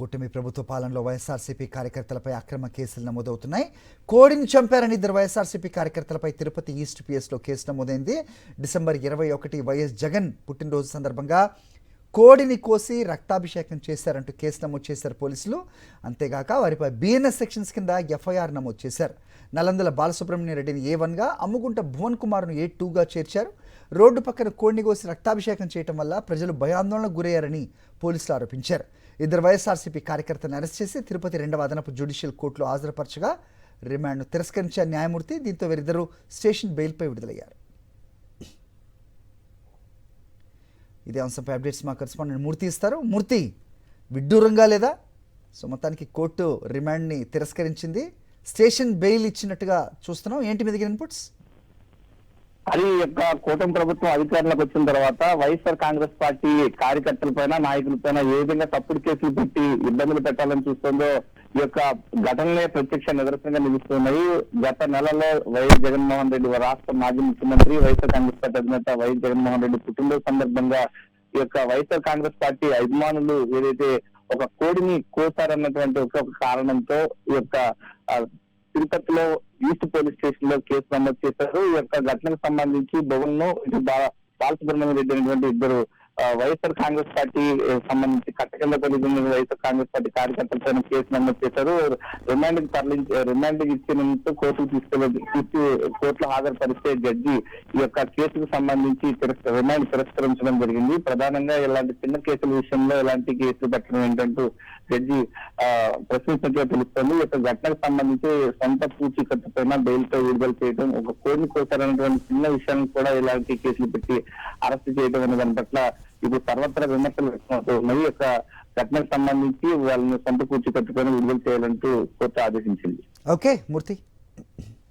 కూటమి ప్రభుత్వ పాలనలో వైఎస్ఆర్సీపీ కార్యకర్తలపై అక్రమ కేసులు నమోదవుతున్నాయి. కోడిని చంపారని ఇద్దరు వైఎస్ఆర్సీపీ కార్యకర్తలపై తిరుపతి ఈస్ట్ పిఎస్లో కేసు నమోదైంది. డిసెంబర్ 21 వైఎస్ జగన్ పుట్టినరోజు సందర్భంగా కోడిని కోసి రక్తాభిషేకం చేశారంటూ కేసు నమోదు చేశారు పోలీసులు. అంతేగాక వారిపై బిఎన్ఎస్ సెక్షన్స్ కింద ఎఫ్ఐఆర్ నమోదు చేశారు. నలందల బాలసుబ్రహ్మణ్య రెడ్డిని A1గా, అమ్ముగుంట భువన్ కుమార్ను A2గా చేర్చారు. రోడ్డు పక్కన కోడిని కోసి రక్తాభిషేకం చేయడం వల్ల ప్రజలు భయాందోళనకు గురయ్యారని పోలీసులు ఆరోపించారు. ఇద్దరు వైఎస్ఆర్సీపీ కార్యకర్తలను అరెస్ట్ చేసి తిరుపతి 2వ అదనపు జ్యుడిషియల్ కోర్టులో హాజరుపరచగా రిమాండ్ను తిరస్కరించారు న్యాయమూర్తి. దీంతో వీరిద్దరూ స్టేషన్ బెయిల్పై విడుదలయ్యారు. ఇదే అంశంపై అప్డేట్స్ మా కరెస్పాండెంట్ మూర్తి ఇస్తారు. మూర్తి, విడ్డూరంగా లేదా? సో మొత్తానికి కోర్టు రిమాండ్ని తిరస్కరించింది, స్టేషన్ బెయిల్ ఇచ్చినట్టుగా చూస్తున్నాం. ఏంటి మీ దగ్గర ఇన్పుట్స్? అది యొక్క కూటమి ప్రభుత్వం అధికారంలోకి వచ్చిన తర్వాత వైఎస్ఆర్ కాంగ్రెస్ పార్టీ కార్యకర్తలపైన, నాయకులపైన ఏ విధంగా తప్పుడు కేసులు పెట్టి ఇబ్బందులు పెట్టాలని చూస్తుందో ఈ యొక్క ఘటనలే ప్రత్యక్ష నిదర్శనంగా నిలుస్తున్నాయి. గత నెలలో వైఎస్ జగన్మోహన్ రెడ్డి రాష్ట్ర మాజీ ముఖ్యమంత్రి, వైఎస్ఆర్ కాంగ్రెస్ పార్టీ అధినేత వైఎస్ జగన్మోహన్ రెడ్డి పుట్టినరోజు సందర్భంగా ఈ యొక్క వైఎస్ఆర్ కాంగ్రెస్ పార్టీ అభిమానులు ఏదైతే ఒక కోడిని కోసారన్నటువంటి ఒక కారణంతో ఈ యొక్క తిరుపతిలో ఈస్ట్ పోలీస్ స్టేషన్ లో కేసు నమోదు చేశారు. ఈ యొక్క ఘటనకు సంబంధించి భవన్ ను బాలసుబ్రహ్మణ్య రెడ్డి అనేటువంటి ఇద్దరు వైఎస్ఆర్ కాంగ్రెస్ పార్టీ సంబంధించి కట్టకిందపల్లి వైఎస్ఆర్ కాంగ్రెస్ పార్టీ కార్యకర్తలపైన కేసు నమోదు చేశారు. రిమాండ్ ఇచ్చినందుకు కోర్టులో హాజరుపరిస్తే జడ్జి ఈ యొక్క కేసుకు సంబంధించి రిమాండ్ తిరస్కరించడం జరిగింది. ప్రధానంగా ఇలాంటి చిన్న కేసుల విషయంలో ఇలాంటి కేసులు పెట్టడం ఏంటంటూ జడ్జి ప్రశ్నించినట్టుగా తెలుస్తోంది. ఈ యొక్క ఘటనకు సంబంధించి సొంత పూచీకత్తు పైన బెయిల్ తో విడుదల చేయడం, ఒక కోడిని కోసారనేటువంటి చిన్న విషయాన్ని కూడా ఇలాంటి కేసులు పెట్టి అరెస్ట్ చేయడం అనే దాని పట్ల ఇప్పుడు సర్వత్రా విమర్శలు వ్యక్తమవుతున్నాయి. యొక్క ఘటనకు సంబంధించి వాళ్ళని సొంత పూచీకత్తు పైన విడుదల చేయాలంటూ కోర్టు ఆదేశించింది. ఓకే మూర్తి.